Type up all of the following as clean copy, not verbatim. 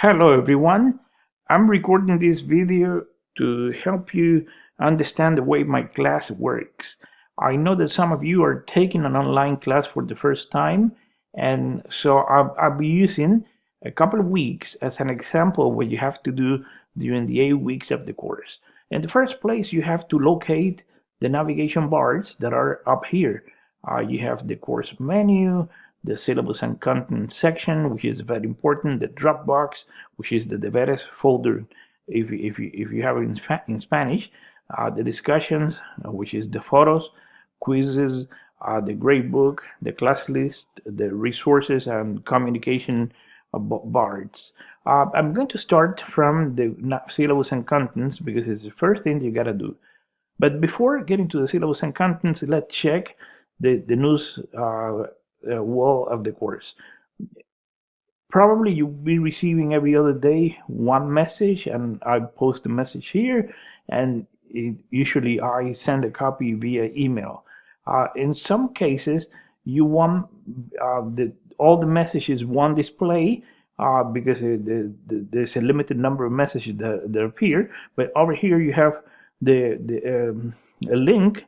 Hello everyone. I'm recording this video to help you understand the way my class works. I know that some of you are taking an online class for the first time, and so I'll be using a couple of weeks as an example of what you have to do during the 8 weeks of the course. In the first place, you have to locate the navigation bars that are up here. You have the course menu, the syllabus and content section, which is very important, the Dropbox, which is the deberes folder if you have it in Spanish, the discussions, which is the photos, quizzes, the grade book, the class list, the resources and communication bars. I'm going to start from the syllabus and contents because it's the first thing you gotta do. But before getting to the syllabus and contents, let's check the news wall of the course. Probably you'll be receiving every other day one message, and I post the message here, and usually I send a copy via email. In some cases, you want all the messages one display because there's a limited number of messages that appear. But over here you have a link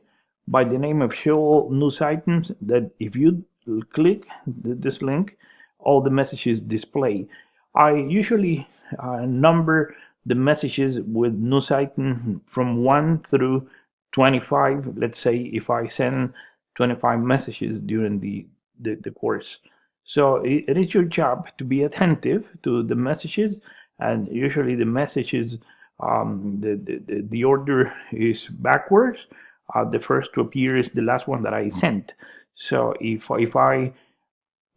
by the name of Show All News Items that if you click this link, all the messages display. I usually number the messages with news item from 1 through 25. Let's say if I send 25 messages during the course. So it is your job to be attentive to the messages, and usually the messages, the order is backwards. The first to appear is the last one that I sent. So if I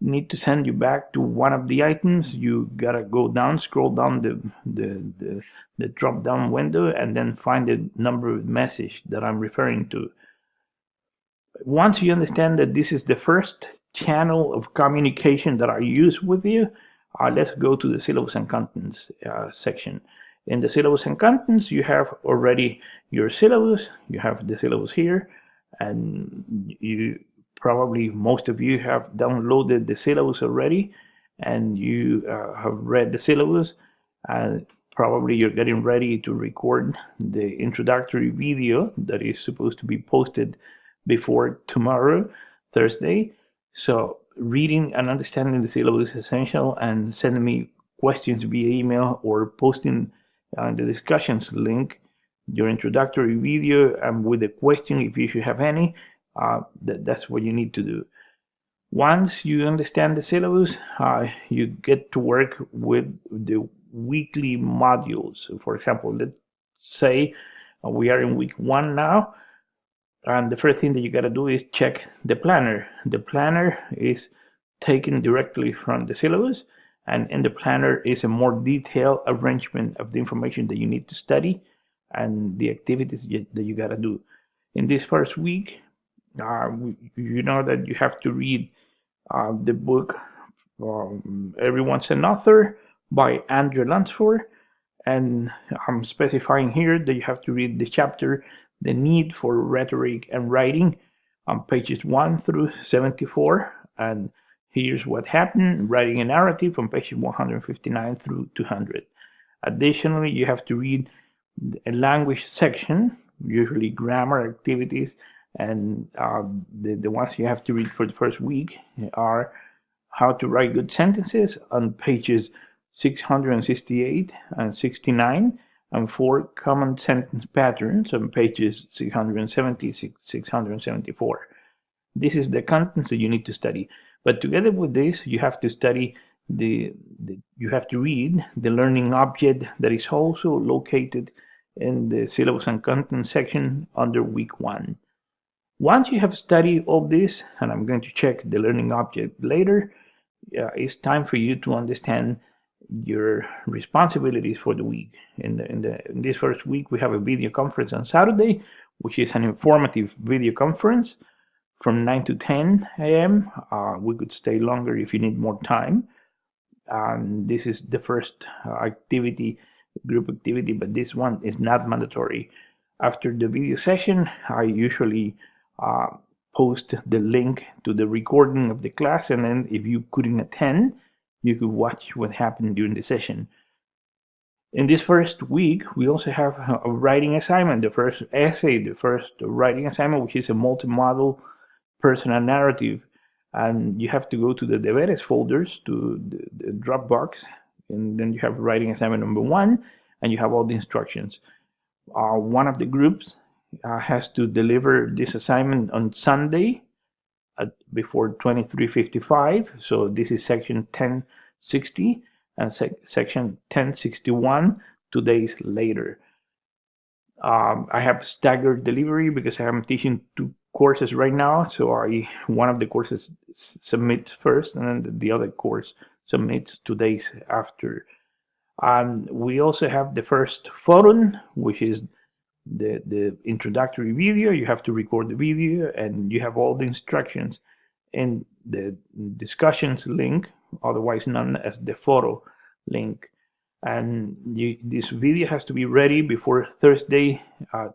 need to send you back to one of the items, you gotta go down, scroll down the drop down window, and then find the number of message that I'm referring to. Once you understand that this is the first channel of communication that I use with you, let's go to the syllabus and contents section. In the syllabus and contents, you have already your syllabus. You have the syllabus here, and you probably most of you have downloaded the syllabus already, and you have read the syllabus, and probably you're getting ready to record the introductory video that is supposed to be posted before tomorrow, Thursday. So reading and understanding the syllabus is essential, and sending me questions via email or posting the discussions link your introductory video and with a question if you should have any. That's what you need to do. Once you understand the syllabus, you get to work with the weekly modules. For example, let's say we are in week 1 now, and the first thing that you got to do is check the planner. The planner is taken directly from the syllabus, and in the planner is a more detailed arrangement of the information that you need to study and the activities that you got to do. In this first week, you know that you have to read the book Everyone's an Author by Andrew Lunsford, and I'm specifying here that you have to read the chapter The Need for Rhetoric and Writing on pages 1 through 74, and here's what happened, writing a narrative from pages 159 through 200. Additionally, you have to read a language section, usually grammar activities, and the ones you have to read for the first week are how to write good sentences on pages 668 and 69, and 4 common sentence patterns on pages 670, 674. This is the contents that you need to study. But together with this, you have to study you have to read the learning object that is also located in the syllabus and content section under week 1. Once you have studied all this, and I'm going to check the learning object later, it's time for you to understand your responsibilities for the week. In this first week, we have a video conference on Saturday, which is an informative video conference from 9 to 10 a.m. We could stay longer if you need more time. This is the first activity, group activity, but this one is not mandatory. After the video session, I usually post the link to the recording of the class, and then if you couldn't attend, you could watch what happened during the session. In this first week, we also have a writing assignment, the first essay, the first writing assignment, which is a multi-model personal narrative. And you have to go to the deberes folders, to the Dropbox, and then you have writing assignment number one, and you have all the instructions. One of the groups has to deliver this assignment on Sunday before 23:55. So this is section 1060 and section 1061 2 days later. I have staggered delivery because I am teaching two courses right now. So one of the courses submits first, and then the other course submits 2 days after. And we also have the first forum, which is the introductory video. You have to record the video, and you have all the instructions in the discussions link, otherwise known as the photo link. And this video has to be ready before Thursday,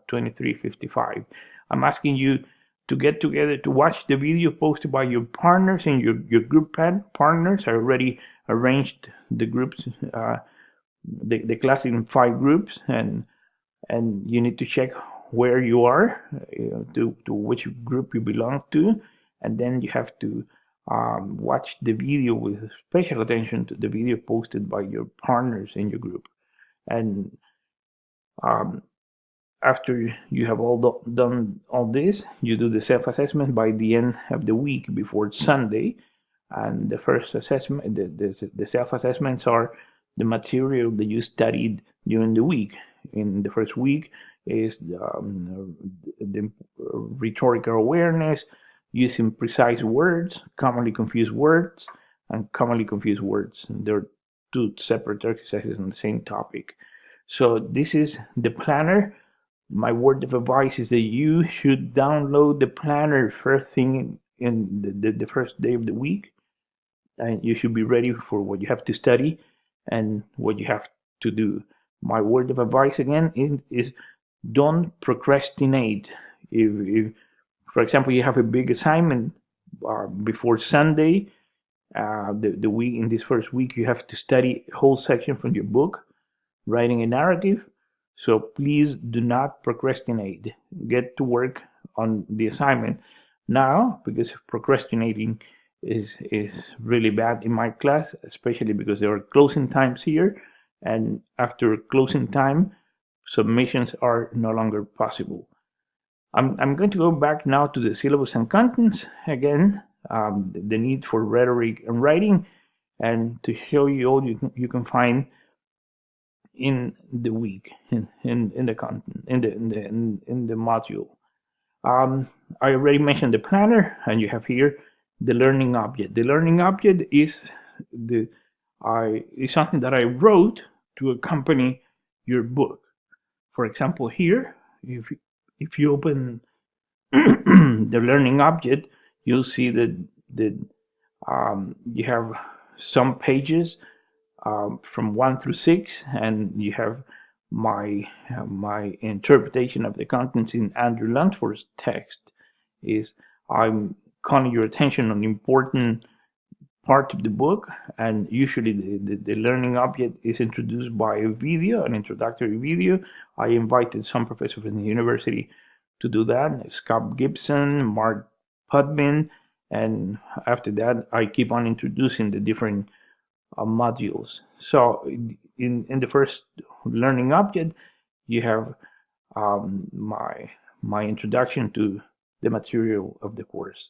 23:55. I'm asking you to get together to watch the video posted by your partners and your group partners. I already arranged the groups, the class in 5 groups, and you need to check where you are, to which group you belong to, and then you have to watch the video with special attention to the video posted by your partners in your group. And um, after you have all done all this, you do the self-assessment by the end of the week before Sunday. And the first assessment, the self-assessments are the material that you studied during the week. In the first week is the rhetorical awareness, using precise words, commonly confused words, and commonly confused words. There are two separate exercises on the same topic. So this is the planner. My word of advice is that you should download the planner first thing in the first day of the week, and you should be ready for what you have to study and what you have to do. My word of advice again is don't procrastinate. If for example, you have a big assignment before Sunday, the week in this first week, you have to study a whole section from your book, writing a narrative. So please do not procrastinate. Get to work on the assignment now, because procrastinating is really bad in my class, especially because there are closing times here, and after closing time, submissions are no longer possible. I'm going to go back now to the syllabus and contents again, the need for rhetoric and writing, and to show you all you can find in the week, in the content, in the module. I already mentioned the planner, and you have here the learning object. The learning object is something that I wrote to accompany your book. For example, here, if you open the learning object, you'll see that you have some pages from 1 through 6, and you have my interpretation of the contents in Andrew Lunsford's text. I'm calling your attention on important part of the book, and usually the learning object is introduced by a video, an introductory video. I invited some professors from the university to do that, Scott Gibson, Mark Putman, and after that I keep on introducing the different modules. So in the first learning object, you have my introduction to the material of the course.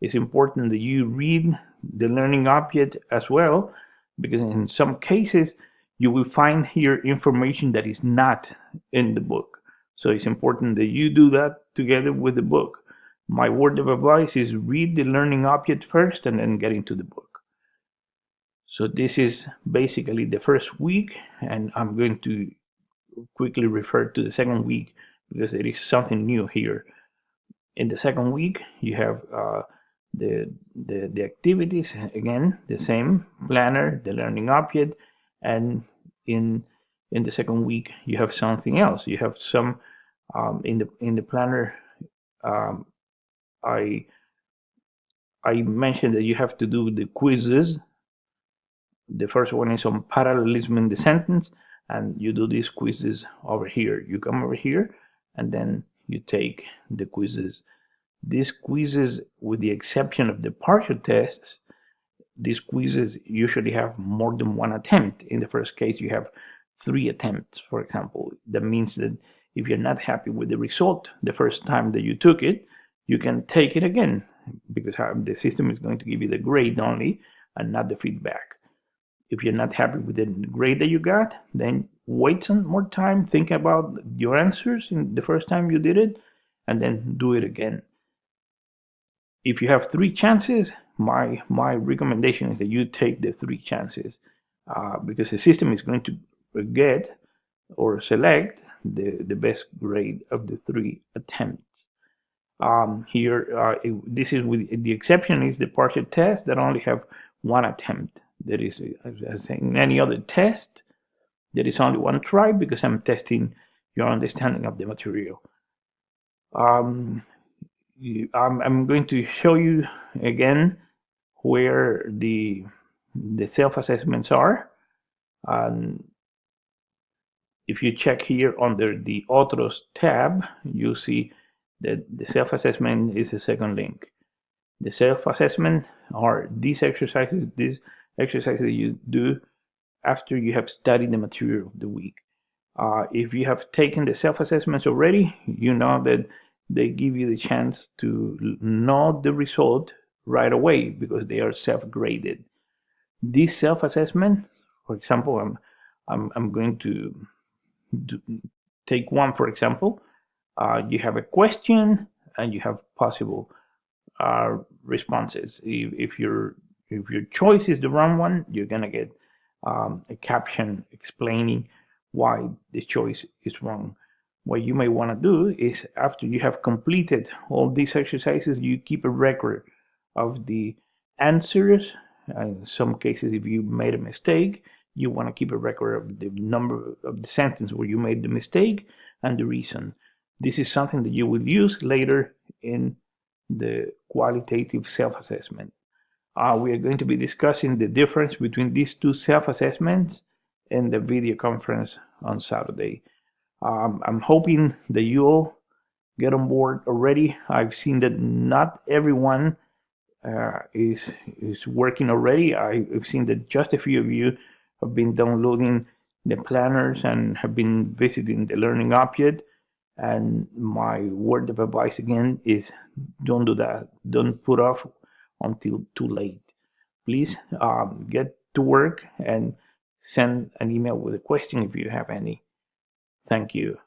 It's important that you read the learning object as well, because in some cases you will find here information that is not in the book. So it's important that you do that together with the book. My word of advice is read the learning object first and then get into the book. So this is basically the first week, and I'm going to quickly refer to the second week because there is something new here. In the second week, you have the activities, again the same planner, the learning object, and in the second week you have something else. You have some in the planner. I mentioned that you have to do the quizzes. The first one is on parallelism in the sentence, and you do these quizzes over here. You come over here and then you take the quizzes. These quizzes, with the exception of the partial tests, these quizzes usually have more than one attempt. In the first case, you have 3 attempts, for example. That means that if you're not happy with the result the first time that you took it, you can take it again, because the system is going to give you the grade only and not the feedback. If you're not happy with the grade that you got, then wait some more time, think about your answers in the first time you did it, and then do it again. If you have 3 chances, my recommendation is that you take the 3 chances, because the system is going to get or select the best grade of the 3 attempts. This is with the exception is the partial test that only have 1 attempt. That is, as in any other test, there is only 1 try, because I'm testing your understanding of the material. I'm going to show you again where the self-assessments are. If you check here under the Otros tab, you see that the self-assessment is the second link. The self-assessment are these exercises that you do after you have studied the material of the week. If you have taken the self-assessments already, you know that they give you the chance to know the result right away because they are self-graded. This self-assessment, for example, I'm going to take one, for example. You have a question and you have possible responses. If your choice is the wrong one, you're gonna get a caption explaining why the choice is wrong. What you may want to do is, after you have completed all these exercises, you keep a record of the answers. In some cases, if you made a mistake, you want to keep a record of the number of the sentence where you made the mistake and the reason. This is something that you will use later in the qualitative self-assessment. We are going to be discussing the difference between these 2 self-assessments in the video conference on Saturday. I'm hoping that you all get on board already. I've seen that not everyone is working already. I've seen that just a few of you have been downloading the planners and have been visiting the Learning Object. And my word of advice again is, don't do that. Don't put off until too late. Please get to work and send an email with a question if you have any. Thank you.